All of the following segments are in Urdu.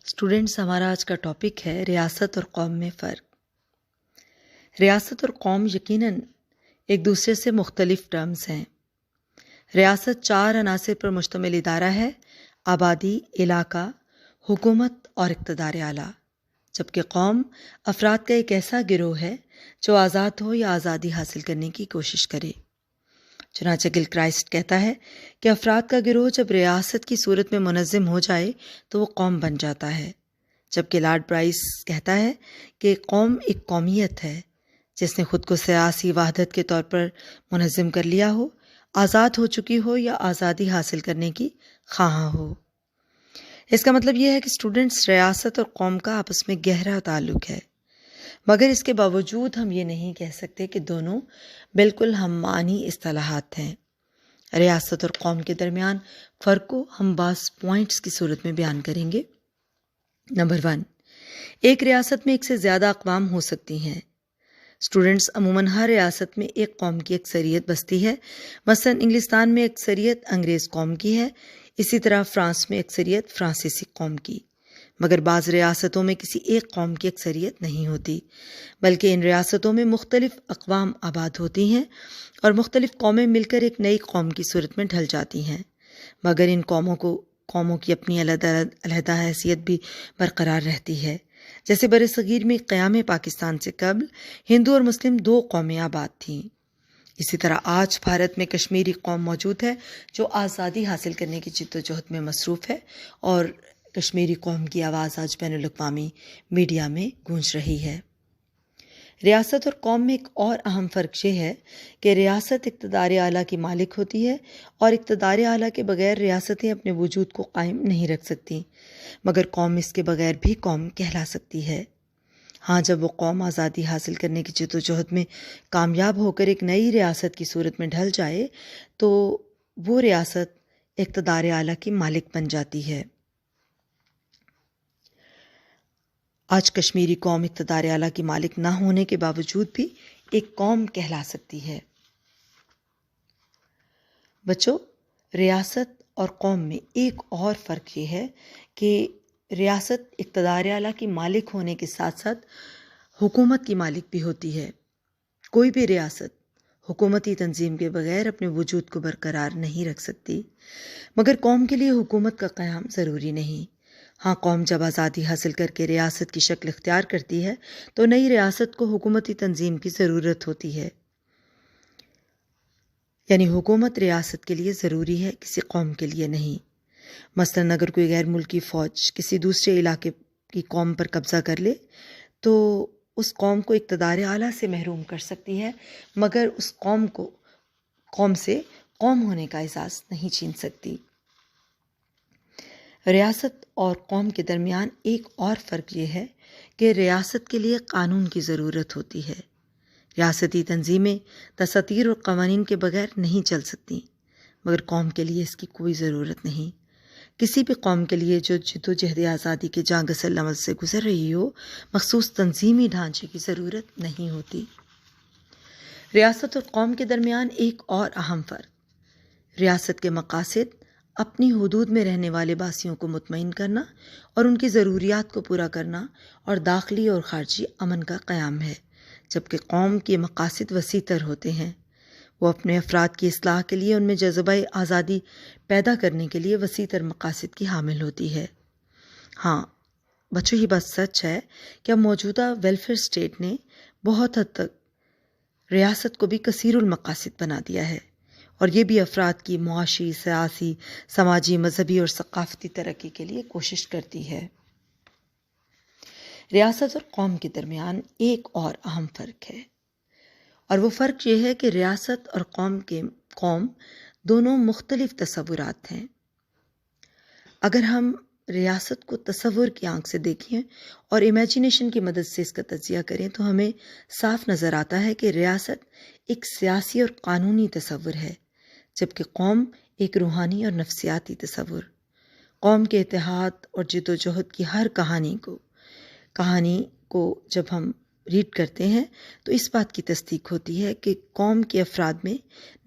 اسٹوڈینٹس، ہمارا آج کا ٹاپک ہے ریاست اور قوم میں فرق۔ ریاست اور قوم یقیناً ایک دوسرے سے مختلف ٹرمز ہیں۔ ریاست 4 عناصر پر مشتمل ادارہ ہے: آبادی، علاقہ، حکومت اور اقتدار اعلیٰ، جبکہ قوم افراد کا ایک ایسا گروہ ہے جو آزاد ہو یا آزادی حاصل کرنے کی کوشش کرے۔ چنانچہ گل کرائسٹ کہتا ہے کہ افراد کا گروہ جب ریاست کی صورت میں منظم ہو جائے تو وہ قوم بن جاتا ہے، جبکہ لارڈ برائس کہتا ہے کہ قوم ایک قومیت ہے جس نے خود کو سیاسی وحدت کے طور پر منظم کر لیا ہو، آزاد ہو چکی ہو یا آزادی حاصل کرنے کی خواہاں ہو۔ اس کا مطلب یہ ہے کہ اسٹوڈنٹس، ریاست اور قوم کا آپس میں گہرا تعلق ہے، مگر اس کے باوجود ہم یہ نہیں کہہ سکتے کہ دونوں بالکل ہم معنی اصطلاحات ہیں۔ ریاست اور قوم کے درمیان فرق کو ہم بعض پوائنٹس کی صورت میں بیان کریں گے۔ نمبر 1، ایک ریاست میں ایک سے زیادہ اقوام ہو سکتی ہیں۔ اسٹوڈنٹس، عموماً ہر ریاست میں ایک قوم کی اکثریت بستی ہے۔ مثلا انگلستان میں اکثریت انگریز قوم کی ہے، اسی طرح فرانس میں اکثریت فرانسیسی قوم کی۔ مگر بعض ریاستوں میں کسی ایک قوم کی اکثریت نہیں ہوتی، بلکہ ان ریاستوں میں مختلف اقوام آباد ہوتی ہیں اور مختلف قومیں مل کر ایک نئی قوم کی صورت میں ڈھل جاتی ہیں، مگر ان قوموں کی اپنی علیحدہ حیثیت بھی برقرار رہتی ہے۔ جیسے برصغیر میں قیام پاکستان سے قبل ہندو اور مسلم 2 قومیں آباد تھیں۔ اسی طرح آج بھارت میں کشمیری قوم موجود ہے جو آزادی حاصل کرنے کی جدوجہد میں مصروف ہے، اور کشمیری قوم کی آواز آج بین الاقوامی میڈیا میں گونج رہی ہے۔ ریاست اور قوم میں ایک اور اہم فرق یہ ہے کہ ریاست اقتدار اعلیٰ کی مالک ہوتی ہے، اور اقتدار اعلیٰ کے بغیر ریاستیں اپنے وجود کو قائم نہیں رکھ سکتی، مگر قوم اس کے بغیر بھی قوم کہلا سکتی ہے۔ ہاں، جب وہ قوم آزادی حاصل کرنے کی جدوجہد میں کامیاب ہو کر ایک نئی ریاست کی صورت میں ڈھل جائے تو وہ ریاست اقتدار اعلیٰ کی مالک بن جاتی ہے۔ آج کشمیری قوم اقتدار اعلیٰ کی مالک نہ ہونے کے باوجود بھی ایک قوم کہلا سکتی ہے۔ بچوں، ریاست اور قوم میں ایک اور فرق یہ ہے کہ ریاست اقتدار اعلیٰ کی مالک ہونے کے ساتھ ساتھ حکومت کی مالک بھی ہوتی ہے۔ کوئی بھی ریاست حکومتی تنظیم کے بغیر اپنے وجود کو برقرار نہیں رکھ سکتی، مگر قوم کے لیے حکومت کا قیام ضروری نہیں۔ ہاں، قوم جب آزادی حاصل کر کے ریاست کی شکل اختیار کرتی ہے تو نئی ریاست کو حکومتی تنظیم کی ضرورت ہوتی ہے، یعنی حکومت ریاست کے لیے ضروری ہے، کسی قوم کے لیے نہیں۔ مثلاً اگر کوئی غیر ملکی فوج کسی دوسرے علاقے کی قوم پر قبضہ کر لے تو اس قوم کو اقتدار اعلیٰ سے محروم کر سکتی ہے، مگر اس قوم سے قوم ہونے کا اعزاز نہیں چھین سکتی۔ ریاست اور قوم کے درمیان ایک اور فرق یہ ہے کہ ریاست کے لیے قانون کی ضرورت ہوتی ہے۔ ریاستی تنظیمیں دساتیر اور قوانین کے بغیر نہیں چل سکتی، مگر قوم کے لیے اس کی کوئی ضرورت نہیں۔ کسی بھی قوم کے لیے جو جدوجہد آزادی کے جاں گسل عمل سے گزر رہی ہو، مخصوص تنظیمی ڈھانچے کی ضرورت نہیں ہوتی۔ ریاست اور قوم کے درمیان ایک اور اہم فرق: ریاست کے مقاصد اپنی حدود میں رہنے والے باسیوں کو مطمئن کرنا اور ان کی ضروریات کو پورا کرنا اور داخلی اور خارجی امن کا قیام ہے، جبکہ قوم کے مقاصد وسیع تر ہوتے ہیں۔ وہ اپنے افراد کی اصلاح کے لیے ان میں جذبہ آزادی پیدا کرنے کے لیے وسیع تر مقاصد کی حامل ہوتی ہے۔ ہاں بچوں، یہ بات سچ ہے کہ اب موجودہ ویلفیئر اسٹیٹ نے بہت حد تک ریاست کو بھی کثیر المقاصد بنا دیا ہے، اور یہ بھی افراد کی معاشی، سیاسی، سماجی، مذہبی اور ثقافتی ترقی کے لیے کوشش کرتی ہے۔ ریاست اور قوم کے درمیان ایک اور اہم فرق ہے، اور وہ فرق یہ ہے کہ ریاست اور قوم دونوں مختلف تصورات ہیں۔ اگر ہم ریاست کو تصور کی آنکھ سے دیکھیں اور امیجینیشن کی مدد سے اس کا تجزیہ کریں تو ہمیں صاف نظر آتا ہے کہ ریاست ایک سیاسی اور قانونی تصور ہے، جبکہ قوم ایک روحانی اور نفسیاتی تصور۔ قوم کے اتحاد اور جدوجہد کی ہر کہانی کو جب ہم ریڈ کرتے ہیں تو اس بات کی تصدیق ہوتی ہے کہ قوم کے افراد میں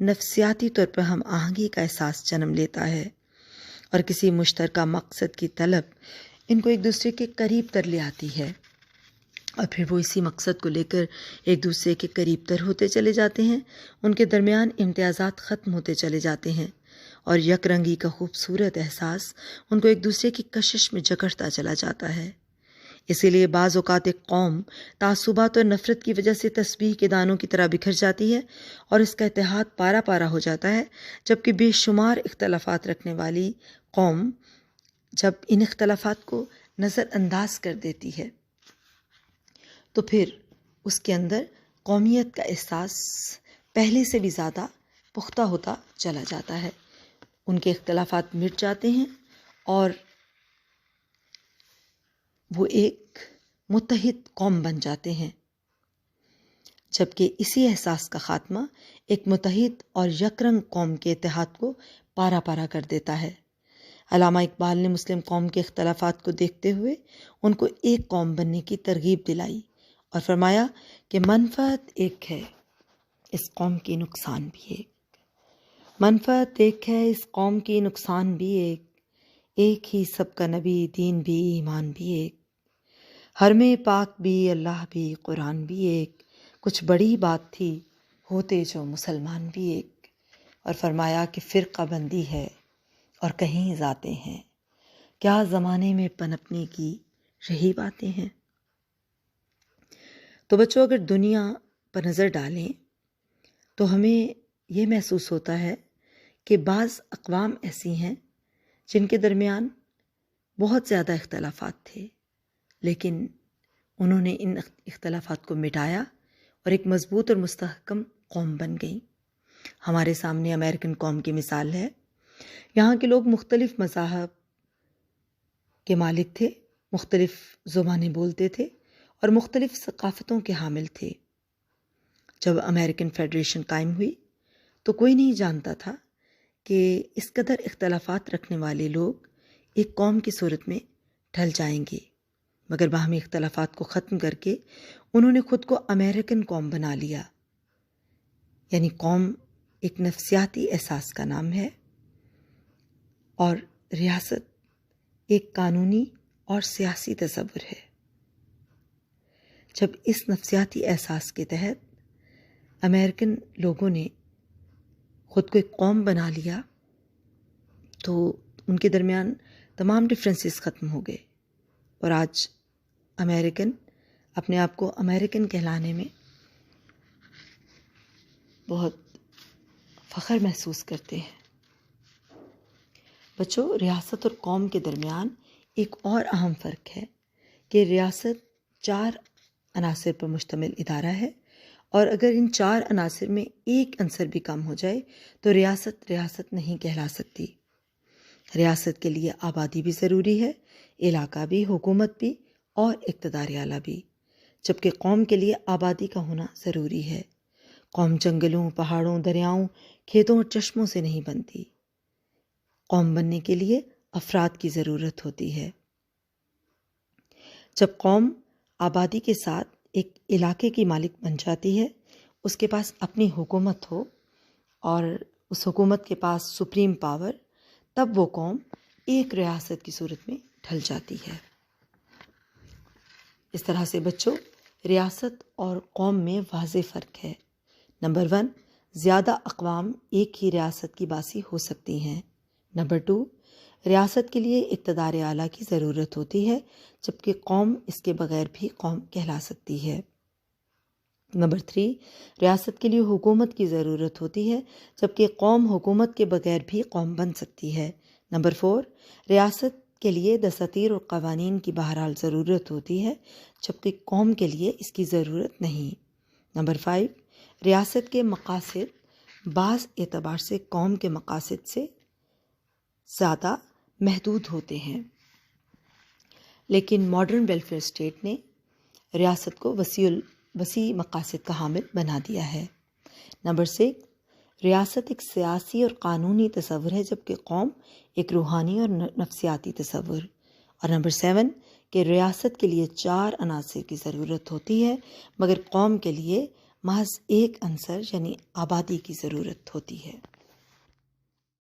نفسیاتی طور پر ہم آہنگی کا احساس جنم لیتا ہے، اور کسی مشترکہ مقصد کی طلب ان کو ایک دوسرے کے قریب تر لے آتی ہے، اور پھر وہ اسی مقصد کو لے کر ایک دوسرے کے قریب تر ہوتے چلے جاتے ہیں۔ ان کے درمیان امتیازات ختم ہوتے چلے جاتے ہیں، اور یک رنگی کا خوبصورت احساس ان کو ایک دوسرے کی کشش میں جکڑتا چلا جاتا ہے۔ اسی لیے بعض اوقات ایک قوم تعصبات اور نفرت کی وجہ سے تسبیح کے دانوں کی طرح بکھر جاتی ہے، اور اس کا اتحاد پارا پارا ہو جاتا ہے، جبکہ بے شمار اختلافات رکھنے والی قوم جب ان اختلافات کو نظر انداز کر دیتی ہے تو پھر اس کے اندر قومیت کا احساس پہلے سے بھی زیادہ پختہ ہوتا چلا جاتا ہے۔ ان کے اختلافات مٹ جاتے ہیں اور وہ ایک متحد قوم بن جاتے ہیں، جبکہ اسی احساس کا خاتمہ ایک متحد اور یکرنگ قوم کے اتحاد کو پارا پارا کر دیتا ہے۔ علامہ اقبال نے مسلم قوم کے اختلافات کو دیکھتے ہوئے ان کو ایک قوم بننے کی ترغیب دلائی اور فرمایا کہ منفعت ایک ہے، اس قوم کی نقصان بھی ایک۔ منفعت ایک ہے، اس قوم کی نقصان بھی ایک ہی سب کا نبی، دین بھی، ایمان بھی ایک، حرم پاک بھی، اللہ بھی، قرآن بھی ایک، کچھ بڑی بات تھی ہوتے جو مسلمان بھی ایک۔ اور فرمایا کہ فرقہ بندی ہے اور کہیں ذاتیں ہیں، کیا زمانے میں پنپنے کی رہی باتیں ہیں۔ تو بچوں، اگر دنیا پر نظر ڈالیں تو ہمیں یہ محسوس ہوتا ہے کہ بعض اقوام ایسی ہیں جن کے درمیان بہت زیادہ اختلافات تھے، لیکن انہوں نے ان اختلافات کو مٹایا اور ایک مضبوط اور مستحکم قوم بن گئی۔ ہمارے سامنے امریکن قوم کی مثال ہے۔ یہاں کے لوگ مختلف مذاہب کے مالک تھے، مختلف زبانیں بولتے تھے اور مختلف ثقافتوں کے حامل تھے۔ جب امریکن فیڈریشن قائم ہوئی تو کوئی نہیں جانتا تھا کہ اس قدر اختلافات رکھنے والے لوگ ایک قوم کی صورت میں ڈھل جائیں گے، مگر باہمی اختلافات کو ختم کر کے انہوں نے خود کو امریکن قوم بنا لیا۔ یعنی قوم ایک نفسیاتی احساس کا نام ہے، اور ریاست ایک قانونی اور سیاسی تصور ہے۔ جب اس نفسیاتی احساس کے تحت امریکن لوگوں نے خود کو ایک قوم بنا لیا تو ان کے درمیان تمام ڈفرینسز ختم ہو گئے، اور آج امریکن اپنے آپ کو امریکن کہلانے میں بہت فخر محسوس کرتے ہیں۔ بچوں، ریاست اور قوم کے درمیان ایک اور اہم فرق ہے کہ ریاست 4 عناصر پر مشتمل ادارہ ہے، اور اگر ان 4 عناصر میں ایک عنصر بھی کم ہو جائے تو ریاست ریاست نہیں کہلا سکتی۔ ریاست کے لیے آبادی بھی ضروری ہے، علاقہ بھی، حکومت بھی اور اقتدار اعلیٰ بھی، جبکہ قوم کے لیے آبادی کا ہونا ضروری ہے۔ قوم جنگلوں، پہاڑوں، دریاؤں، کھیتوں اور چشموں سے نہیں بنتی۔ قوم بننے کے لیے افراد کی ضرورت ہوتی ہے۔ جب قوم آبادی کے ساتھ ایک علاقے کی مالک بن جاتی ہے، اس کے پاس اپنی حکومت ہو اور اس حکومت کے پاس سپریم پاور، تب وہ قوم ایک ریاست کی صورت میں ڈھل جاتی ہے۔ اس طرح سے بچوں، ریاست اور قوم میں واضح فرق ہے۔ نمبر 1، زیادہ اقوام ایک ہی ریاست کی باسی ہو سکتی ہیں۔ نمبر 2، ریاست کے لیے اقتدار اعلیٰ کی ضرورت ہوتی ہے، جبکہ قوم اس کے بغیر بھی قوم کہلا سکتی ہے۔ نمبر 3، ریاست کے لیے حکومت کی ضرورت ہوتی ہے، جبکہ قوم حکومت کے بغیر بھی قوم بن سکتی ہے۔ نمبر 4، ریاست کے لیے دساتیر اور قوانین کی بہرحال ضرورت ہوتی ہے، جبکہ قوم کے لیے اس کی ضرورت نہیں۔ نمبر 5، ریاست کے مقاصد بعض اعتبار سے قوم کے مقاصد سے زیادہ محدود ہوتے ہیں، لیکن ماڈرن ویلفیئر اسٹیٹ نے ریاست کو وسیع مقاصد کا حامل بنا دیا ہے۔ نمبر 6، ریاست ایک سیاسی اور قانونی تصور ہے، جبکہ قوم ایک روحانی اور نفسیاتی تصور۔ اور نمبر 7، کہ ریاست کے لیے 4 عناصر کی ضرورت ہوتی ہے، مگر قوم کے لیے محض ایک عنصر یعنی آبادی کی ضرورت ہوتی ہے۔